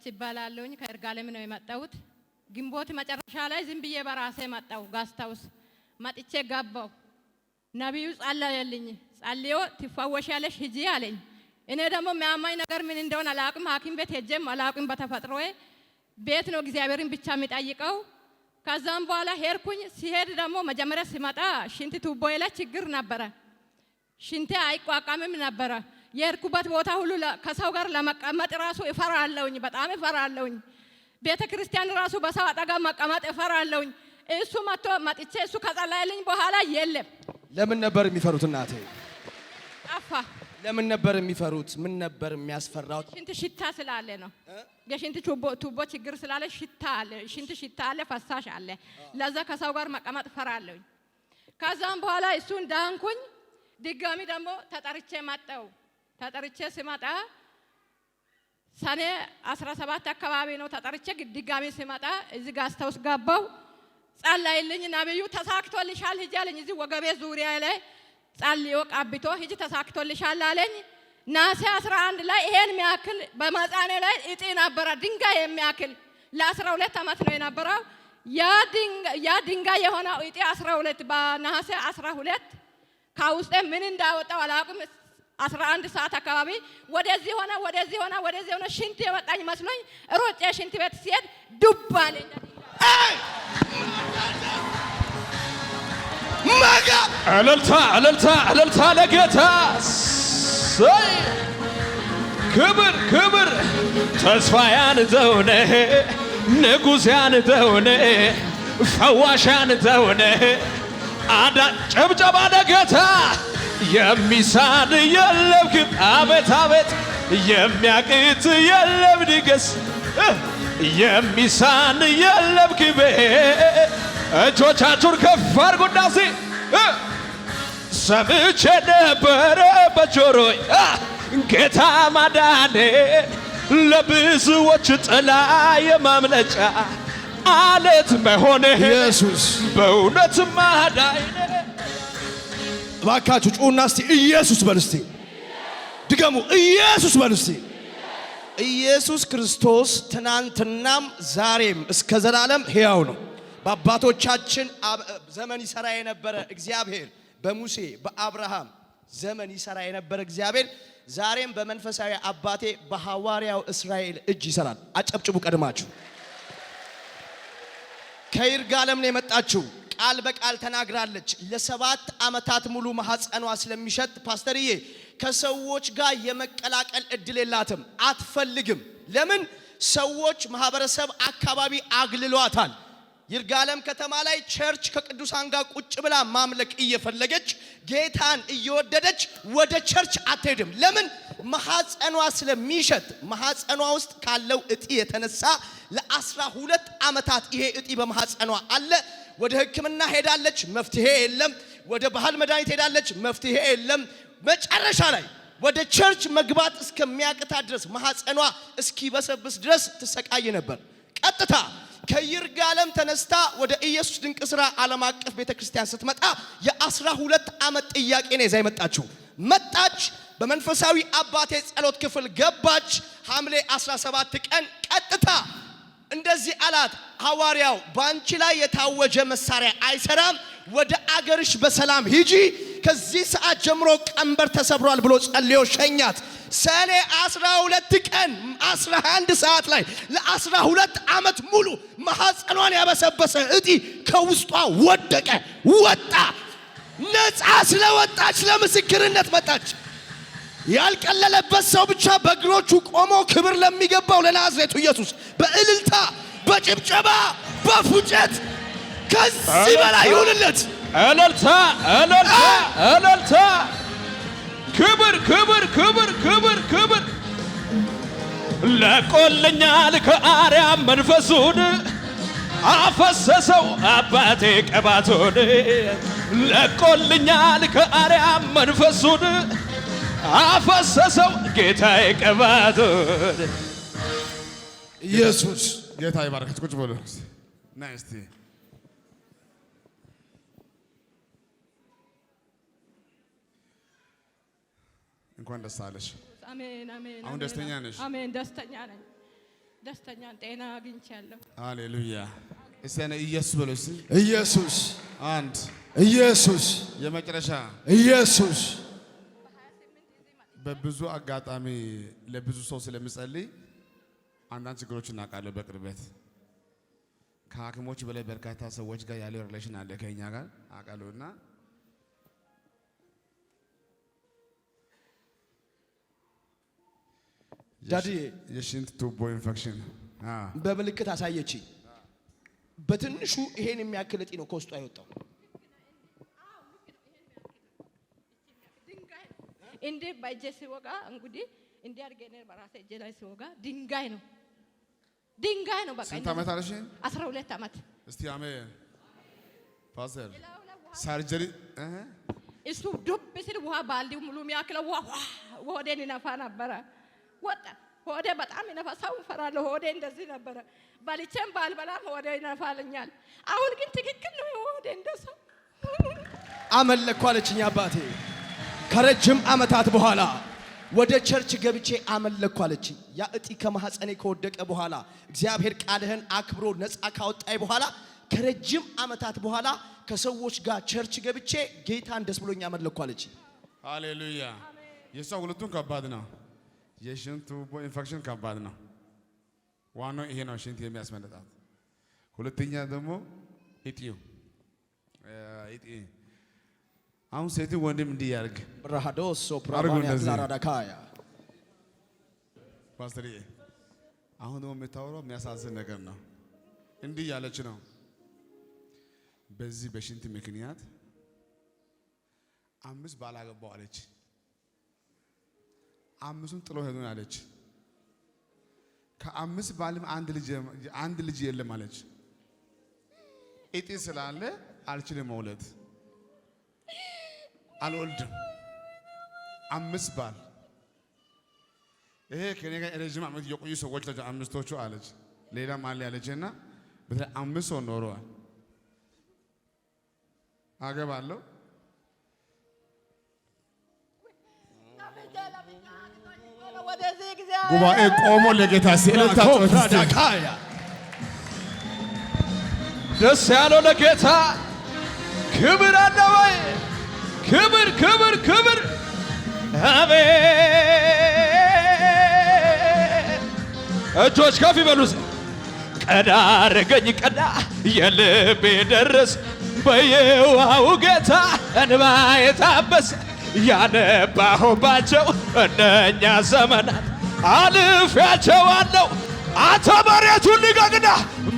ይባላለሁኝ ከእርጋለም ነው የመጣሁት። ግንቦት መጨረሻ ላይ ዝም ብዬ በራሴ መጣሁ። ጋስታውስ መጥቼ ገባሁ። ነብዩ ጸለየልኝ። ጸልዮ ትፈወሻለሽ ሂጂ አለኝ። እኔ ደግሞ የሚያማኝ ነገር ምን እንደሆነ አላውቅም። ሐኪም ቤት ሄጄም አላውቅም። በተፈጥሮዬ ቤት ነው እግዚአብሔርን ብቻ የሚጠይቀው። ከዛም በኋላ ሄድኩኝ። ሲሄድ ደግሞ መጀመሪያ ሲመጣ ሽንት ቱቦዬ ላይ ችግር ነበረ። ሽንቴ አይቋቋምም ነበረ። የሄድኩበት ቦታ ሁሉ ከሰው ጋር ለመቀመጥ ራሱ እፈራለሁኝ። በጣም እፈራለሁኝ። ቤተ ክርስቲያን ራሱ በሰው አጠገብ መቀመጥ እፈራለሁኝ። እሱ መጥቼ እሱ ከጸለየልኝ በኋላ የለም። ለምን ነበር የሚፈሩት እናቴ? ጠፋ። ለምን ነበር የሚፈሩት? ምን ነበር የሚያስፈራው? ሽንት ሽታ ስላለ ነው። የሽንት ቱቦ ችግር ስላለ ሽታ አለ። ሽንት ሽታ አለ፣ ፈሳሽ አለ። ለዛ ከሰው ጋር መቀመጥ እፈራለሁኝ። ከዛም በኋላ እሱን ዳንኩኝ። ድጋሚ ደግሞ ተጠርቼ መጣሁ። ተጠርቼ ሲመጣ ሰኔ 17 አካባቢ ነው ተጠርቼ ድጋሚ ሲመጣ እዚህ ጋስታውስ ገባሁ። ጸለይልኝ። ነብዩ ተሳክቶልሻል ሂጂ አለኝ። እዚህ ወገቤ ዙሪያ ላይ ጸልዮ ቀብቶ ሂጂ ተሳክቶልሻል አለኝ። ናሴ 11 ላይ ይሄን የሚያክል በማጻኔ ላይ እጢ ነበረ፣ ድንጋይ የሚያክል ለ12 ዓመት ነው የነበረው። ያ ድንጋይ የሆነው እጢ 12 በናሴ 12 ከውስጤ ምን እንዳወጣው አላውቅም። 11 ሰዓት አካባቢ ወደዚህ ሆነ ሽንት የወጣኝ መስሎኝ ሮጬ ሽንት ቤት ሲሄድ ዱብ አለኝ። ማጋ እልልታ ለጌታ ክብር ተስፋ ያንተውነ ንጉሥ ያንተውነ ፈዋሽ ያንተውነ አዳ ጨብጨባ ለጌታ የሚሳን የለም ግብ አቤት የሚያቅት የለም ድገስ የሚሳን የለም ግብ እጆቻችሁን ከፍ አድርጉና ሰምቼ ነበረ በጆሮዬ ጌታ ማዳኔ ለብዙዎች ጥላ የማምለጫ አለት መሆኔ ኢየሱስ በእውነት ማዳኔ። እባካችሁ ጩና እስቲ ኢየሱስ በሉ እስቲ ድገሙ። ኢየሱስ በሉ እስቲ። ኢየሱስ ክርስቶስ ትናንትናም ዛሬም እስከ ዘላለም ሕያው ነው። በአባቶቻችን ዘመን ይሰራ የነበረ እግዚአብሔር በሙሴ በአብርሃም ዘመን ይሰራ የነበረ እግዚአብሔር ዛሬም በመንፈሳዊ አባቴ በሐዋርያው እስራኤል እጅ ይሰራል። አጨብጭቡ ቀድማችሁ። ከይርጋለም ነው የመጣችው። ቃል በቃል ተናግራለች። ለ7 ዓመታት ሙሉ ማህፀኗ ስለሚሸት ፓስተርዬ ከሰዎች ጋር የመቀላቀል እድል የላትም፣ አትፈልግም። ለምን? ሰዎች ማህበረሰብ አካባቢ አግልሏታል። ይርጋለም ከተማ ላይ ቸርች ከቅዱሳን ጋር ቁጭ ብላ ማምለክ እየፈለገች ጌታን እየወደደች ወደ ቸርች አትሄድም። ለምን? ማህፀኗ ስለሚሸት። ማህፀኗ ውስጥ ካለው እጢ የተነሳ ለ12 ዓመታት ይሄ እጢ በማህፀኗ አለ። ወደ ሕክምና ሄዳለች፣ መፍትሄ የለም። ወደ ባህል መድኃኒት ሄዳለች፣ መፍትሄ የለም። መጨረሻ ላይ ወደ ቸርች መግባት እስከሚያቅታ ድረስ ማህፀኗ እስኪበሰብስ ድረስ ትሰቃይ ነበር። ቀጥታ ከይርጋለም ተነስታ ወደ ኢየሱስ ድንቅ ሥራ ዓለም አቀፍ ቤተክርስቲያን ስትመጣ የ12 ዓመት ጥያቄ ነው ይዛ የመጣችው። መጣች፣ በመንፈሳዊ አባቴ ጸሎት ክፍል ገባች። ሐምሌ 17 ቀን ቀጥታ እንደዚህ አላት፣ ሐዋርያው ባንቺ ላይ የታወጀ መሳሪያ አይሰራም፣ ወደ አገርሽ በሰላም ሂጂ፣ ከዚህ ሰዓት ጀምሮ ቀንበር ተሰብሯል ብሎ ጸልዮ ሸኛት። ሰኔ 12 ቀን 11 ሰዓት ላይ ለ12 ዓመት ሙሉ ማህፀኗን ያበሰበሰ እጢ ከውስጧ ወደቀ፣ ወጣ። ነፃ ስለወጣች ለምስክርነት መጣች። ያልቀለለበት ሰው ብቻ በእግሮቹ ቆሞ ክብር ለሚገባው ለናዝሬቱ ኢየሱስ በእልልታ በጭብጨባ በፉጨት ከዚህ በላይ ይሁንለት። እልልታ ክብር ለቆልኛል ከአርያም መንፈሱን አፈሰሰው አባቴ ቀባቶን ለቆልኛል ከአርያም መንፈሱን አፈሰሰው ጌታዬ ቀባቶን። ኢየሱስ ጌታ ይባርክ። ቁጭ በሉ ናይስቲ እንኳን ደስ አለሽ። አሜን አሜን። አሁን ደስተኛ ነሽ? አሜን ደስተኛ ነኝ። ደስተኛ ጤና አግኝቻለሁ። ሃሌሉያ። እስቲ እኔ ኢየሱስ በሉ እስቲ። ኢየሱስ አንድ ኢየሱስ የመጨረሻ ኢየሱስ በብዙ አጋጣሚ ለብዙ ሰው ስለምጸልይ አንዳንድ ችግሮችን እናውቃለሁ በቅርበት ከሐኪሞች በላይ በርካታ ሰዎች ጋር ያለው ሪሌሽን አለ ከኛ ጋር አውቃለሁና ዳዲ የሽንት ቱቦ ኢንፌክሽን በምልክት አሳየችኝ። በትንሹ ይሄን የሚያክል እጢ ነው ከውስጡ አይወጣው። እንዴ ባይጄ ሲወጋ እንግዲህ እንዴ አድርገን በራሴ እጄ ላይ ሲወጋ ድንጋይ ነው በቃ። ስንት ዓመት አለሽ? 12 ዓመት። እስቲ አሜን። ፓስተር ሰርጀሪ እሱ ዱብ ሲል ውሃ ባልዲው ሙሉ የሚያክለው ውሃ ሆዴን ይነፋ ነበረ። ወጣ ሆዴ በጣም ይነፋ። ሰው ፈራለሁ። ሆዴ እንደዚህ ነበረ። ባልቼም ባልበላም ሆዴ ይነፋልኛል። አሁን ግን ትክክል ነው ሆዴ እንደሰው አመለኩ አለችኝ አባቴ። ከረጅም ዓመታት በኋላ ወደ ቸርች ገብቼ አመለኩ አለችኝ። ያ እጢ ከማህፀኔ ከወደቀ በኋላ እግዚአብሔር ቃልህን አክብሮ ነፃ ካወጣኝ በኋላ ከረጅም ዓመታት በኋላ ከሰዎች ጋር ቸርች ገብቼ ጌታን ደስ ብሎኝ አመለኩ አለችኝ። ሃሌሉያ። የሰው ሁለቱም ከባድ ነው። የሽንት ቱቦ ኢንፌክሽን ከባድ ነው። ዋናው ይሄ ነው ሽንት የሚያስመልጣት። ሁለተኛ ደግሞ እጢው አሁን ሴት ወንድም እንዲህ ያርግ ብራሃዶሶ ፕራቫኒያ ዛራዳካያ ፓስተርዬ አሁን ደግሞ የምታወራው የሚያሳዝን ነገር ነው። እንዲህ ያለች ነው በዚህ በሽንት ምክንያት 5 ባላገባው አለች። 5ቱን ጥሎ ሄዱ አለች። ከ5 ባልም አንድ ልጅ የለም አለች። እጢ ስላለ አልችልም መውለድ አልወልድም። 5 ባል ይሄ ከኔ ጋር ረጅም ዓመት የቆዩ ሰዎች ናቸው 5ቶቹ አለች። ሌላ ማለ ያለችና በተለይ 5 ሰው ኖረዋል። አገባለሁ ጉባኤ ቆሞ ለጌታ ሲልታ ፕራዳካያ ደስ ያለው ለጌታ ክብር አለ ወይ? ክብር ክብር ክብር አሜን። እጆች ከፍ ይበሉ። ቀዳ አረገኝ ቀዳ የልቤ ደረስ በየዋው ጌታ እንባ የታበሰ ያነባሁባቸው እነኛ ዘመናት አልፌያቸዋለሁ። አንተ መሬቱን ልቀቅና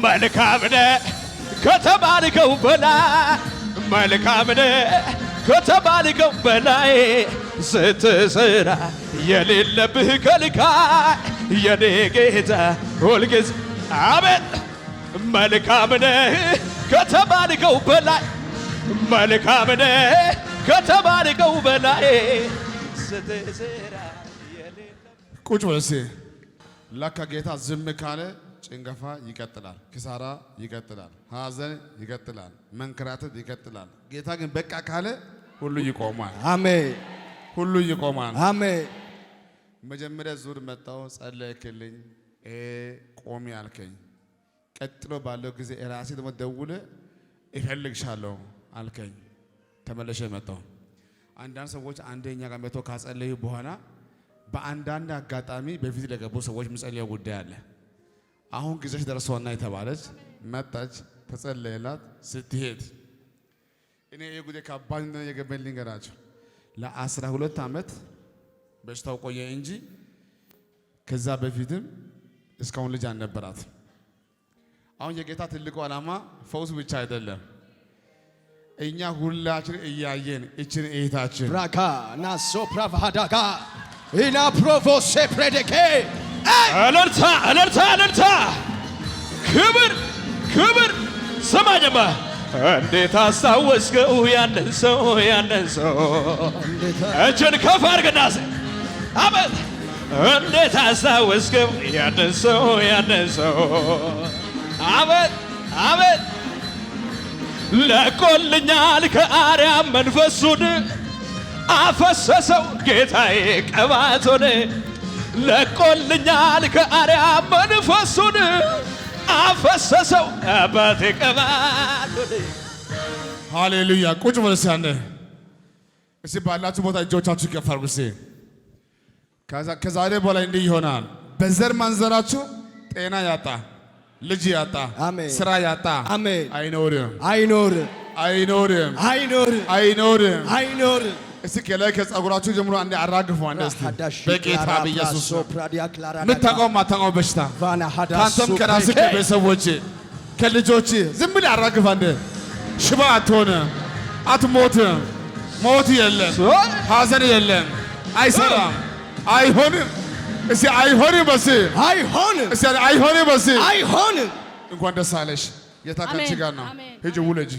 መልካም ነህ ከተባልከው በላይ መልካም ነህ ከተባልከው በላይ ስትሰራ የሌለብህ ከልካይ የኔ ጌታ ሁልጊዜ አሜን። መልካም ነህ ከተባልከው በላይ መልካም ነህ ከተባልከው በላይ ስትሰራ የሌለብህ ቁጭ በል እስኪ። ለካ ጌታ ዝም ካለ ጭንገፋ ይቀጥላል፣ ክሳራ ይቀጥላል፣ ሐዘን ይቀጥላል፣ መንከራተት ይቀጥላል። ጌታ ግን በቃ ካለ ሁሉ ይቆማል። አሜን። ሁሉ ይቆማል። አሜን። መጀመሪያ ዙር መጣው ጸለይክልኝ፣ ቆሚ አልከኝ። ቀጥሎ ባለው ጊዜ ራሴ ደግሞ ደውለ እፈልግሻለሁ አልከኝ። ተመለሸ መጣው። አንዳንድ ሰዎች አንደኛ ጋር መጥተው ካጸለዩ በኋላ በአንዳንድ አጋጣሚ በፊት ለገቡ ሰዎች ምጸልየው ጉዳይ አለ። አሁን ጊዜሽ ደርሷና የተባለች መጣች፣ ተጸለየላት። ስትሄድ እኔ የጉዴ ከባድ ነው የገበል ልንገራቸው። ለ12 ዓመት በሽታው ቆየ እንጂ ከዛ በፊትም እስካሁን ልጅ አልነበራት። አሁን የጌታ ትልቁ ዓላማ ፈውስ ብቻ አይደለም። እኛ ሁላችን እያየን እችን እህታችን ራካ ናሶ ፕራቫዳካ ኢና ፕሮቮሴ ፕሬዴኬ እልልታ እልልታ እልልታ ክብር ክብር። ስማኝማ እንዴት አስታወስከው ያንን ሰው እጅን ከፍ አድርግና አሜን። እንዴት አስታወስከው ያንን ሰው አሜን አሜን። ለቆልኛል ከአርያም መንፈሱን አፈሰሰው ጌታዬ ቅባቱን ለቆልኛል ከአርያም መንፈሱን አፈሰሰው አባቴ ቅባቱን። ሃሌሉያ። ቁጭ በሉ እስኪ አንዴ። እስኪ ባላችሁ ቦታ እጆቻችሁ ከፍ አድርጉ እስኪ። ከዛሬ በኋላ እንዲህ ይሆናል። በዘር ማንዘራችሁ ጤና ያጣ፣ ልጅ ያጣ፣ ስራ ያጣ አይኖርም፣ አይኖርም፣ አይኖርም፣ አይኖርም፣ አይኖርም፣ አይኖርም። እስኪ ከላይ ከጸጉራችሁ ጀምሮ አንዴ አራግፉ። አንዴ እስኪ በጌታ በኢየሱስ የምታውቀው ማታውቀው በሽታ ካንተም ከራስህ ከቤተሰቦች ከልጆች ዝም ብለህ አራግፍ። አንዴ ሽባ አትሆንም፣ አትሞትም፣ ሞት የለም፣ ሐዘን የለም፣ አይሰራም፣ አይሆንም። እስኪ አይሆንም በስ አይሆንም፣ እስኪ አይሆንም በስ አይሆንም። እንኳን ደስ አለሽ። ጌታ ካንቺ ጋር ነው። ሂጂ ውለጂ።